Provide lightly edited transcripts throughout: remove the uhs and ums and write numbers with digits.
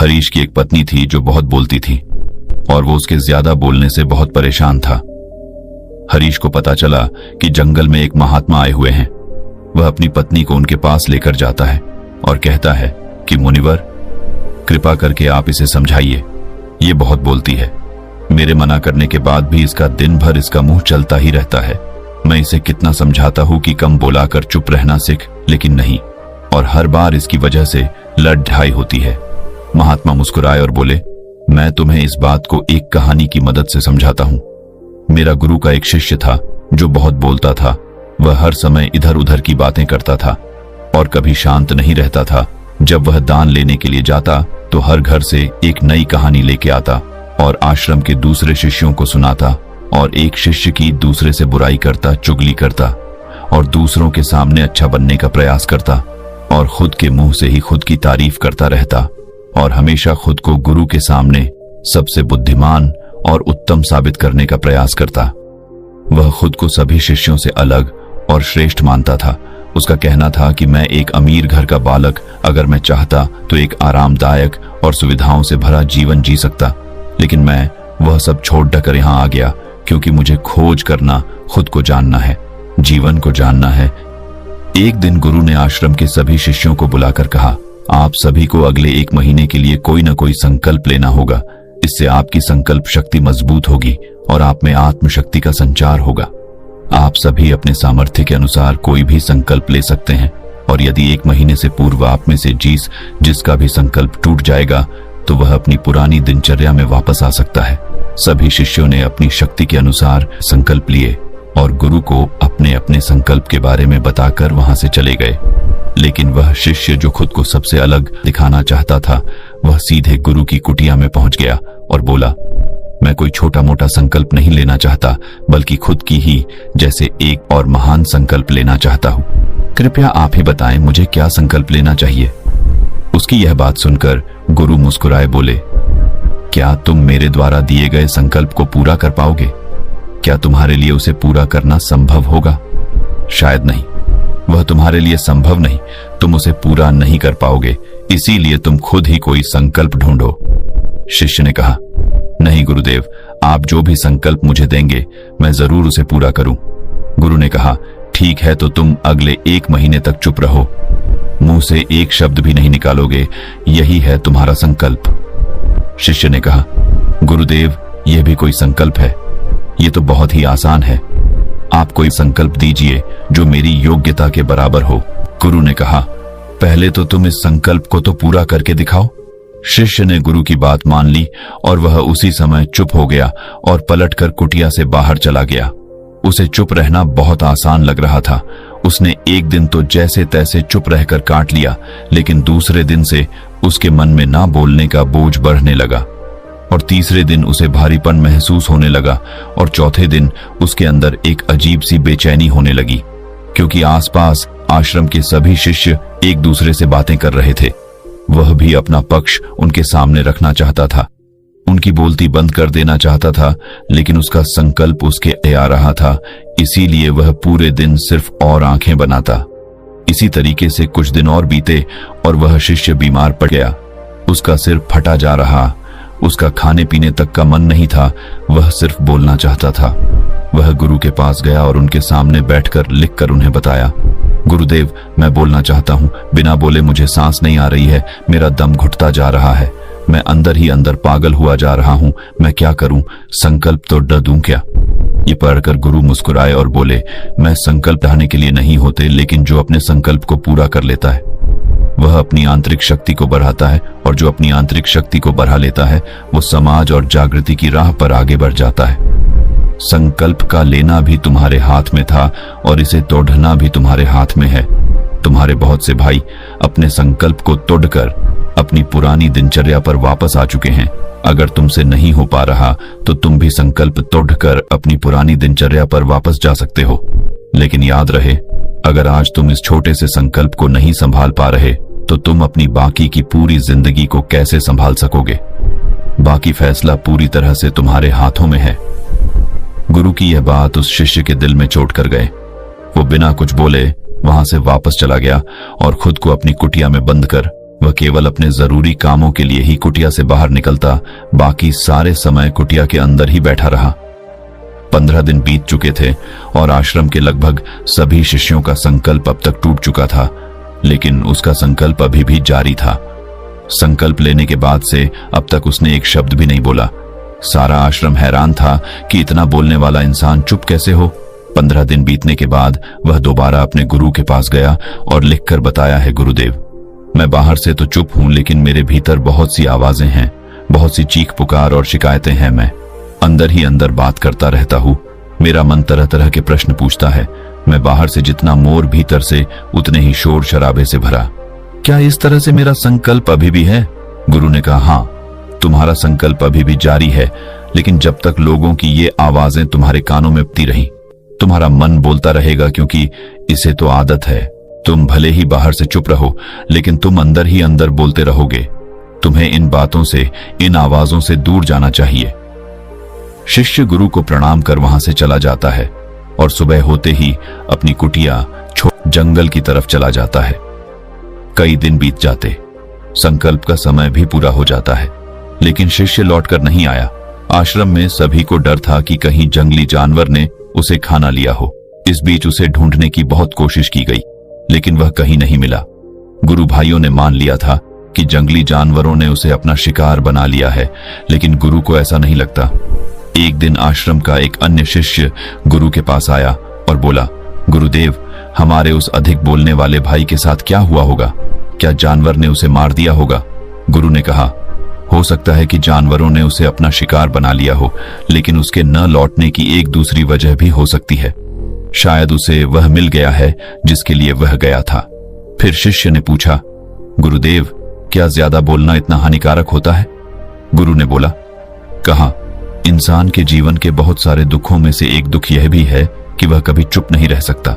हरीश की एक पत्नी थी जो बहुत बोलती थी और वो उसके ज्यादा बोलने से बहुत परेशान था। हरीश को पता चला कि जंगल में एक महात्मा आए हुए हैं। वह अपनी पत्नी को उनके पास लेकर जाता है और कहता है कि मुनिवर, कृपा करके आप इसे समझाइए, ये बहुत बोलती है। मेरे मना करने के बाद भी इसका दिन भर इसका मुंह चलता ही रहता है। मैं इसे कितना समझाता हूं कि कम बोला कर चुप रहना सीख, लेकिन नहीं, और हर बार इसकी वजह से लड़ ढाई होती है। महात्मा मुस्कुराए और बोले, मैं तुम्हें इस बात को एक कहानी की मदद से समझाता हूं। मेरा गुरु का एक शिष्य था जो बहुत बोलता था। वह हर समय इधर उधर की बातें करता था और कभी शांत नहीं रहता था। जब वह दान लेने के लिए जाता तो हर घर से एक नई कहानी लेके आता और आश्रम के दूसरे शिष्यों को सुनाता, और एक शिष्य की दूसरे से बुराई करता, चुगली करता और दूसरों के सामने अच्छा बनने का प्रयास करता और खुद के मुंह से ही खुद की तारीफ करता रहता और हमेशा खुद को गुरु के सामने सबसे बुद्धिमान और उत्तम साबित करने का प्रयास करता। वह खुद को सभी शिष्यों से अलग और श्रेष्ठ मानता था। उसका कहना था कि मैं एक अमीर घर का बालक, अगर मैं चाहता तो एक आरामदायक और सुविधाओं से भरा जीवन जी सकता, लेकिन मैं वह सब छोड़ कर यहाँ आ गया क्योंकि मुझे खोज करना, खुद को जानना है, जीवन को जानना है। एक दिन गुरु ने आश्रम के सभी शिष्यों को बुलाकर कहा, आप सभी को अगले 1 महीने के लिए कोई न कोई संकल्प लेना होगा। इससे आपकी संकल्प शक्ति मजबूत होगी और आप में आत्मशक्ति का संचार होगा। आप सभी अपने सामर्थ्य के अनुसार कोई भी संकल्प ले सकते हैं, और यदि 1 महीने से पूर्व आप में से जिसका भी संकल्प टूट जाएगा तो वह अपनी पुरानी दिनचर्या में वापस आ सकता है। सभी शिष्यों ने अपनी शक्ति के अनुसार संकल्प लिए और गुरु को अपने अपने संकल्प के बारे में बताकर वहां से चले गए। लेकिन वह शिष्य जो खुद को सबसे अलग दिखाना चाहता था, वह सीधे गुरु की कुटिया में पहुंच गया और बोला, मैं कोई छोटा मोटा संकल्प नहीं लेना चाहता, बल्कि खुद की ही जैसे एक और महान संकल्प लेना चाहता हूं। कृपया आप ही बताएं मुझे क्या संकल्प लेना चाहिए। उसकी यह बात सुनकर गुरु मुस्कुराए बोले, क्या तुम मेरे द्वारा दिए गए संकल्प को पूरा कर पाओगे? क्या तुम्हारे लिए उसे पूरा करना संभव होगा? शायद नहीं, वह तुम्हारे लिए संभव नहीं, तुम उसे पूरा नहीं कर पाओगे, इसीलिए तुम खुद ही कोई संकल्प ढूंढो। शिष्य ने कहा, नहीं गुरुदेव, आप जो भी संकल्प मुझे देंगे मैं जरूर उसे पूरा करूं। गुरु ने कहा, ठीक है, तो तुम अगले 1 महीने तक चुप रहो, मुंह से एक शब्द भी नहीं निकालोगे, यही है तुम्हारा संकल्प। शिष्य ने कहा, गुरुदेव, यह भी कोई संकल्प है? ये तो बहुत ही आसान है, आप कोई संकल्प दीजिए जो मेरी योग्यता के बराबर हो। गुरु ने कहा, पहले तो तुम इस संकल्प को तो पूरा करके दिखाओ। शिष्य ने गुरु की बात मान ली और वह उसी समय चुप हो गया और पलटकर कुटिया से बाहर चला गया। उसे चुप रहना बहुत आसान लग रहा था। उसने एक दिन तो जैसे तैसे चुप रहकर काट लिया, लेकिन दूसरे दिन से उसके मन में ना बोलने का बोझ बढ़ने लगा और तीसरे दिन उसे भारीपन महसूस होने लगा और चौथे दिन उसके अंदर एक अजीब सी बेचैनी होने लगी, क्योंकि आसपास आश्रम के सभी शिष्य एक दूसरे से बातें कर रहे थे। वह भी अपना पक्ष उनके सामने रखना चाहता था, उनकी बोलती बंद कर देना चाहता था, लेकिन उसका संकल्प उसके आ रहा था, इसीलिए वह पूरे दिन सिर्फ और आंखें बनाता। इसी तरीके से कुछ दिन और बीते और वह शिष्य बीमार पड़ गया। उसका सिर फटा जा रहा, उसका खाने पीने तक का मन नहीं था, वह सिर्फ बोलना चाहता था। वह गुरु के पास गया और उनके सामने बैठकर लिखकर उन्हें बताया, गुरुदेव, मैं बोलना चाहता हूँ, बिना बोले मुझे सांस नहीं आ रही है, मेरा दम घुटता जा रहा है, मैं अंदर ही अंदर पागल हुआ जा रहा हूँ, मैं क्या करूं? संकल्प तो डर दूं क्या? ये पढ़कर गुरु मुस्कुराए और बोले, मैं संकल्प ढाने के लिए नहीं होते, लेकिन जो अपने संकल्प को पूरा कर लेता है वह अपनी आंतरिक शक्ति को बढ़ाता है, और जो अपनी आंतरिक शक्ति को बढ़ा लेता है वो समाज और जागृति की राह पर आगे बढ़ जाता है। संकल्प का लेना भी तुम्हारे हाथ में था और इसे तोड़ना भी तुम्हारे हाथ में है। तुम्हारे बहुत से भाई अपने संकल्प को तोड़कर अपनी पुरानी दिनचर्या पर वापस आ चुके हैं। अगर तुमसे नहीं हो पा रहा तो तुम भी संकल्प तोड़कर अपनी पुरानी दिनचर्या पर वापस जा सकते हो। लेकिन याद रहे, अगर आज तुम इस छोटे से संकल्प को नहीं संभाल पा रहे तो तुम अपनी बाकी की पूरी जिंदगी को कैसे संभाल सकोगे? बाकी फैसला पूरी तरह से तुम्हारे हाथों में है। गुरु की यह बात उस शिष्य के दिल में चोट कर गए। वो बिना कुछ बोले वहां से वापस चला गया और खुद को अपनी कुटिया में बंद कर वह केवल अपने जरूरी कामों के लिए ही कुटिया से बाहर निकलता, बाकी सारे समय कुटिया के अंदर ही बैठा रहा। 15 दिन बीत चुके थे और आश्रम के लगभग सभी शिष्यों का संकल्प अब तक टूट चुका था, लेकिन उसका संकल्प अभी भी जारी था। संकल्प लेने के बाद से अब तक उसने एक शब्द भी नहीं बोला। सारा आश्रम हैरान था कि इतना बोलने वाला इंसान चुप कैसे हो। 15 दिन बीतने के बाद वह दोबारा अपने गुरु के पास गया और लिखकर बताया है, गुरुदेव, मैं बाहर से तो चुप हूं, लेकिन मेरे भीतर बहुत सी आवाजें हैं, बहुत सी चीख पुकार और शिकायतें हैं। मैं अंदर ही अंदर बात करता रहता हूं। मेरा मन तरह तरह के प्रश्न पूछता है। मैं बाहर से जितना मोर, भीतर से उतने ही शोर शराबे से भरा। क्या इस तरह से मेरा संकल्प अभी भी है? गुरु ने कहा, हाँ, तुम्हारा संकल्प अभी भी जारी है, लेकिन जब तक लोगों की ये आवाजें तुम्हारे कानों में उठती रही, तुम्हारा मन बोलता रहेगा, क्योंकि इसे तो आदत है। तुम भले ही बाहर से चुप रहो, लेकिन तुम अंदर ही अंदर बोलते रहोगे। तुम्हें इन बातों से, इन आवाजों से दूर जाना चाहिए। शिष्य गुरु को प्रणाम कर वहां से चला जाता है और सुबह होते ही अपनी कुटिया छोड़ जंगल की तरफ चला जाता है। कई दिन बीत जाते, संकल्प का समय भी पूरा हो जाता है, लेकिन शिष्य लौटकर नहीं आया। आश्रम में सभी को डर था कि कहीं जंगली जानवर ने उसे खाना लिया हो। इस बीच उसे ढूंढने की बहुत कोशिश की गई, लेकिन वह कहीं नहीं मिला। गुरु भाइयों ने मान लिया था कि जंगली जानवरों ने उसे अपना शिकार बना लिया है, लेकिन गुरु को ऐसा नहीं लगता। एक दिन आश्रम का एक अन्य शिष्य गुरु के पास आया और बोला, गुरुदेव, हमारे उस अधिक बोलने वाले भाई के साथ क्या हुआ होगा? क्या जानवर ने उसे मार दिया होगा? गुरु ने कहा, हो सकता है कि जानवरों ने उसे अपना शिकार बना लिया हो, लेकिन उसके न लौटने की एक दूसरी वजह भी हो सकती है। शायद उसे वह मिल गया है जिसके लिए वह गया था। फिर शिष्य ने पूछा, गुरुदेव, क्या ज्यादा बोलना इतना हानिकारक होता है? गुरु ने बोला, कहा, इंसान के जीवन के बहुत सारे दुखों में से एक दुख यह भी है कि वह कभी चुप नहीं रह सकता।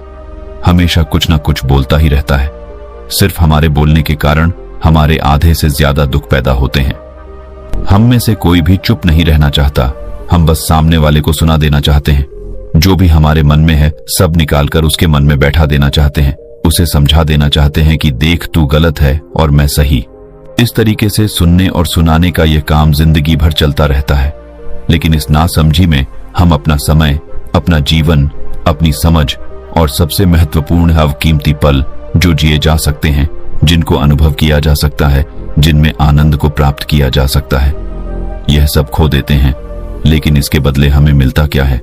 हमेशा कुछ ना कुछ बोलता ही रहता है। सिर्फ हमारे बोलने के कारण हमारे आधे से ज्यादा दुख पैदा होते हैं। हम में से कोई भी चुप नहीं रहना चाहता। हम बस सामने वाले को सुना देना चाहते हैं। जो भी हमारे मन में है सब निकालकर उसके मन में बैठा देना चाहते हैं। उसे समझा देना चाहते हैं कि देख, तू गलत है और मैं सही। इस तरीके से सुनने और सुनाने का यह काम जिंदगी भर चलता रहता है, लेकिन इस नासमझी में हम अपना समय, अपना जीवन, अपनी समझ और सबसे महत्वपूर्ण अवकीमती पल जो जिए जा सकते हैं, जिनको अनुभव किया जा सकता है, जिनमें आनंद को प्राप्त किया जा सकता है, यह सब खो देते हैं। लेकिन इसके बदले हमें मिलता क्या है?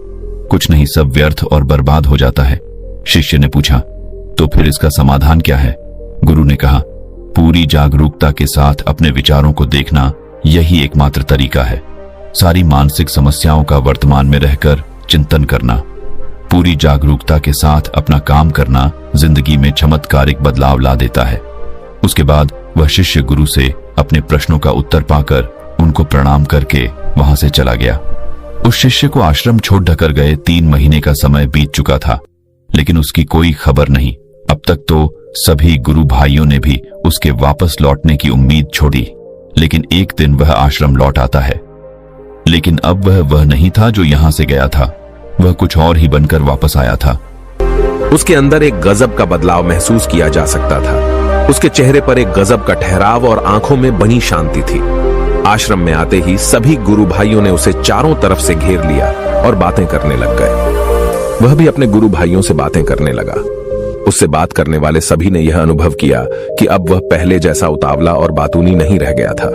कुछ नहीं, सब व्यर्थ और बर्बाद हो जाता है। शिष्य ने पूछा, तो फिर इसका समाधान क्या है? गुरु ने कहा, पूरी जागरूकता के साथ अपने विचारों को देखना यही एकमात्र तरीका है। सारी मानसिक समस्याओं का वर्तमान में रहकर चिंतन करना, पूरी जागरूकता के साथ अपना काम करना जिंदगी में चमत्कारिक बदलाव ला देता है। उसके बाद वह शिष्य गुरु से अपने प्रश्नों का उत्तर पाकर उनको प्रणाम करके वहां से चला गया। उस शिष्य को आश्रम छोड़ ढकर गए 3 महीने का समय बीत चुका था, लेकिन उसकी कोई खबर नहीं। अब तक तो सभी गुरु भाइयों ने भी उसके वापस लौटने की उम्मीद छोड़ी, लेकिन एक दिन वह आश्रम लौट आता है। लेकिन अब वह नहीं था जो यहां से गया था, वह कुछ और ही बनकर वापस आया था। उसके अंदर एक गजब का बदलाव महसूस किया जा सकता था। उसके चेहरे पर एक गजब का ठहराव और आंखों में बनी शांति थी। आश्रम में आते ही सभी गुरु भाइयों ने उसे चारों तरफ से घेर लिया और बातें करने लग गए। वह भी अपने गुरु भाइयों से बातें करने लगा। उससे बात करने वाले सभी ने यह अनुभव किया कि अब वह पहले जैसा उतावला और बातूनी नहीं रह गया था।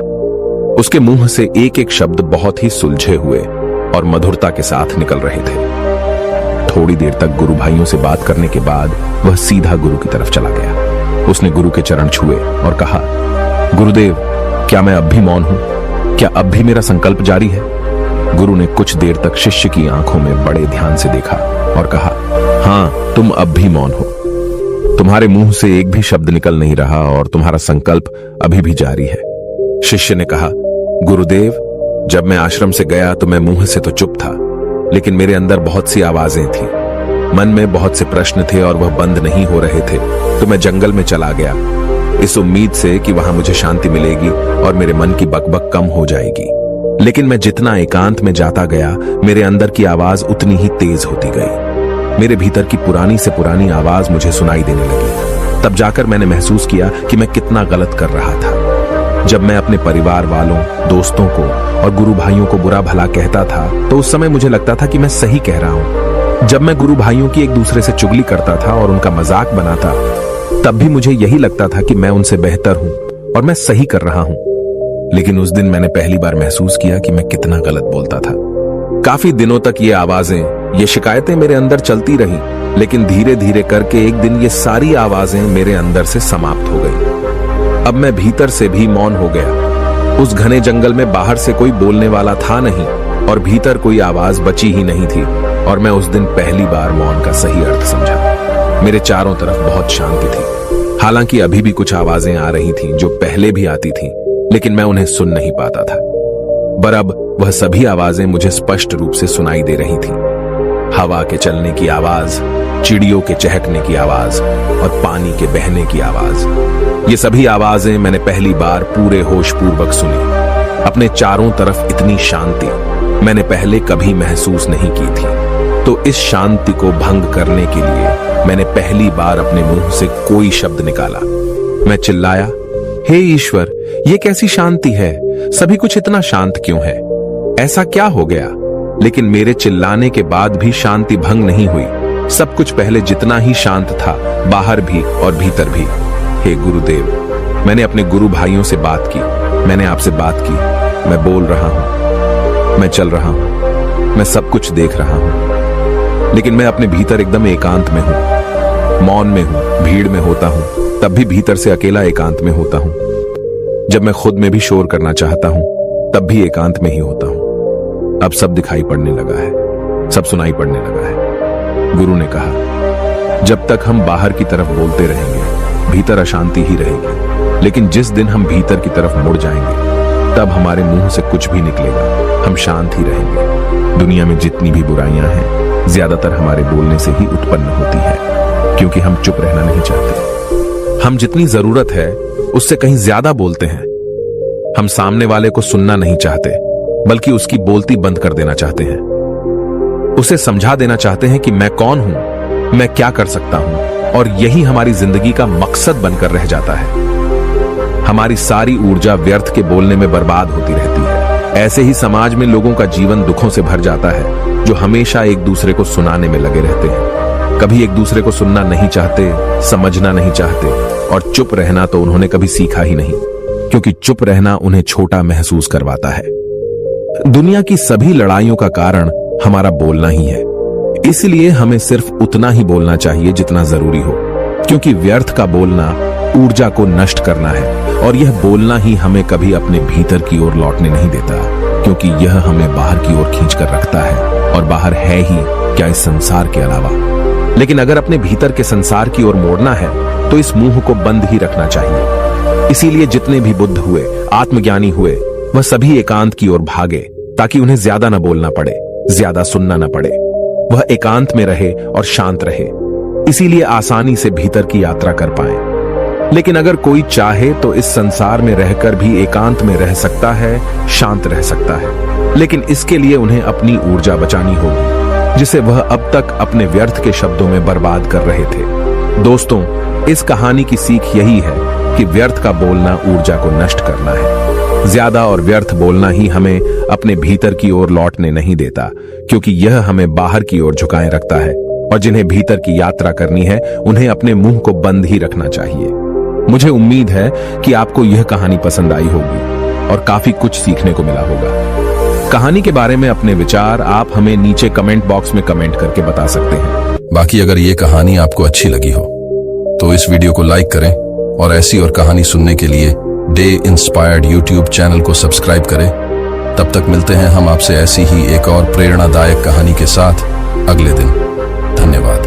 उसके मुंह से एक एक शब्द बहुत ही सुलझे हुए और मधुरता के साथ निकल रहे थे। थोड़ी देर तक गुरु भाइयों से बात करने के बाद वह सीधा गुरु की तरफ चला गया। उसने गुरु के चरण छुए और कहा, गुरुदेव, क्या मैं अब भी मौन हूं? क्या अब भी मेरा संकल्प जारी है? गुरु ने कुछ देर तक शिष्य की आंखों में बड़े ध्यान से देखा और कहा, हां, तुम अब भी मौन हो। तुम्हारे मुंह से एक भी शब्द निकल नहीं रहा और तुम्हारा संकल्प अभी भी जारी है। शिष्य ने कहा, गुरुदेव, जब मैं आश्रम से गया तो मैं मुंह से तो चुप था, लेकिन मेरे अंदर बहुत सी आवाजें थी। मन में बहुत से प्रश्न थे और वह बंद नहीं हो रहे थे, तो मैं जंगल में चला गया, इस उम्मीद से कि वहां मुझे शांति मिलेगी और मेरे मन की बकबक कम हो जाएगी। लेकिन मैं जितना एकांत में जाता गया, मेरे अंदर की आवाज उतनी ही तेज होती गई। मेरे भीतर की पुरानी से पुरानी आवाज मुझे सुनाई देने लगी। तब जाकर मैंने महसूस किया कि मैं कितना गलत कर रहा था। जब मैं अपने परिवार वालों, दोस्तों को और गुरु भाइयों को बुरा भला कहता था तो उस समय मुझे लगता था कि मैं सही कह रहा हूं। जब मैं गुरु भाइयों की एक दूसरे से चुगली करता था और उनका मजाक बनाता, तब भी मुझे यही लगता था कि मैं उनसे बेहतर हूं और मैं सही कर रहा हूं। लेकिन उस दिन मैंने पहली बार महसूस किया कि मैं कितना गलत बोलता था। काफी दिनों तक ये आवाजें, ये शिकायतें मेरे अंदर चलती रहीं, लेकिन धीरे धीरे करके एक दिन ये सारी आवाजें मेरे अंदर से समाप्त हो गई। अब मैं भीतर से भी मौन हो गया। उस घने जंगल में बाहर से कोई बोलने वाला था नहीं और भीतर कोई आवाज बची ही नहीं थी, और मैं उस दिन पहली बार मौन का सही अर्थ समझा। मेरे चारों तरफ बहुत शांति थी। हालांकि अभी भी कुछ आवाजें आ रही थीं जो पहले भी आती थीं, लेकिन मैं उन्हें सुन नहीं पाता था। पर अब वह सभी आवाजें मुझे स्पष्ट रूप से सुनाई दे रही थीं। हवा के चलने की आवाज, चिड़ियों के चहकने की आवाज और पानी के बहने की आवाज। ये सभी आवाजें मैंने पहली बार पूरे होश पूर्वक सुनी। अपने चारों तरफ इतनी शांति मैंने पहले कभी महसूस नहीं की थी। तो इस शांति को भंग करने के लिए मैंने पहली बार अपने मुंह से कोई शब्द निकाला। मैं चिल्लाया, हे ईश्वर, ये कैसी शांति है? सभी कुछ इतना शांत क्यों है? ऐसा क्या हो गया? लेकिन मेरे चिल्लाने के बाद भी शांति भंग नहीं हुई। सब कुछ पहले जितना ही शांत था, बाहर भी और भीतर भी। हे गुरुदेव, मैंने अपने गुरु भाइयों से बात की, मैंने आपसे बात की। मैं बोल रहा हूं, मैं चल रहा हूं, मैं सब कुछ देख रहा हूं, लेकिन मैं अपने भीतर एकदम एकांत में हूं, मौन में हूं। भीड़ में होता हूं तब भी भीतर से अकेला एकांत में होता हूं। जब मैं खुद में भी शोर करना चाहता हूं तब भी एकांत में ही होता हूं। अब सब दिखाई पड़ने लगा है, सब सुनाई पड़ने लगा है। गुरु ने कहा, जब तक हम बाहर की तरफ बोलते रहेंगे, भीतर अशांति ही रहेगी। लेकिन जिस दिन हम भीतर की तरफ मुड़ जाएंगे, तब हमारे मुंह से कुछ भी निकलेगा, हम शांत ही रहेंगे। दुनिया में जितनी भी बुराइयां हैं, ज्यादातर हमारे बोलने से ही उत्पन्न होती है, क्योंकि हम चुप रहना नहीं चाहते। हम जितनी जरूरत है उससे कहीं ज्यादा बोलते हैं। हम सामने वाले को सुनना नहीं चाहते, बल्कि उसकी बोलती बंद कर देना चाहते हैं। उसे समझा देना चाहते हैं कि मैं कौन हूं, मैं क्या कर सकता हूं, और यही हमारी जिंदगी का मकसद बनकर रह जाता है। हमारी सारी ऊर्जा व्यर्थ के बोलने में बर्बाद होती रहती है। ऐसे ही समाज में लोगों का जीवन दुखों से भर जाता है, जो हमेशा एक दूसरे को सुनाने में लगे रहते हैं। कभी एक दूसरे को सुनना नहीं चाहते, समझना नहीं चाहते, और चुप रहना तो उन्होंने कभी सीखा ही नहीं, क्योंकि चुप रहना उन्हें छोटा महसूस करवाता है। दुनिया की सभी लड़ाइयों का कारण हमारा बोलना ही है। इसलिए हमें सिर्फ उतना ही बोलना चाहिए जितना जरूरी हो, क्योंकि व्यर्थ का बोलना ऊर्जा को नष्ट करना है, और यह बोलना ही हमें कभी अपने भीतर की ओर लौटने नहीं देता, क्योंकि यह हमें बाहर की ओर खींचकर रखता है, और बाहर है ही क्या इस संसार के अलावा। लेकिन अगर अपने भीतर के संसार की ओर मोड़ना है तो इस मुंह को बंद ही रखना चाहिए। इसीलिए जितने भी बुद्ध हुए, आत्मज्ञानी हुए, वह सभी एकांत की ओर भागे, ताकि उन्हें ज्यादा न बोलना पड़े, ज्यादा सुनना न पड़े। वह एकांत में रहे और शांत रहे, इसीलिए आसानी से भीतर की यात्रा कर पाए। लेकिन अगर कोई चाहे तो इस संसार में रहकर भी एकांत में रह सकता है, शांत रह सकता है, लेकिन इसके लिए उन्हें अपनी ऊर्जा बचानी होगी, जिसे वह अब तक अपने व्यर्थ के शब्दों में बर्बाद कर रहे थे। दोस्तों, इस कहानी की सीख यही है कि व्यर्थ का बोलना ऊर्जा को नष्ट करना है। ज्यादा और व्यर्थ बोलना ही हमें अपने भीतर की ओर लौटने नहीं देता, क्योंकि यह हमें बाहर की ओर झुकाए रखता है, और जिन्हें भीतर की यात्रा करनी है उन्हें अपने मुंह को बंद ही रखना चाहिए। मुझे उम्मीद है कि आपको यह कहानी पसंद आई होगी और काफी कुछ सीखने को मिला होगा। कहानी के बारे में अपने विचार आप हमें नीचे कमेंट बॉक्स में कमेंट करके बता सकते हैं। बाकी अगर ये कहानी आपको अच्छी लगी हो तो इस वीडियो को लाइक करें, और ऐसी और कहानी सुनने के लिए डे इंस्पायर्ड यूट्यूब चैनल को सब्सक्राइब करें। तब तक मिलते हैं हम आपसे ऐसी ही एक और प्रेरणादायक कहानी के साथ अगले दिन। धन्यवाद।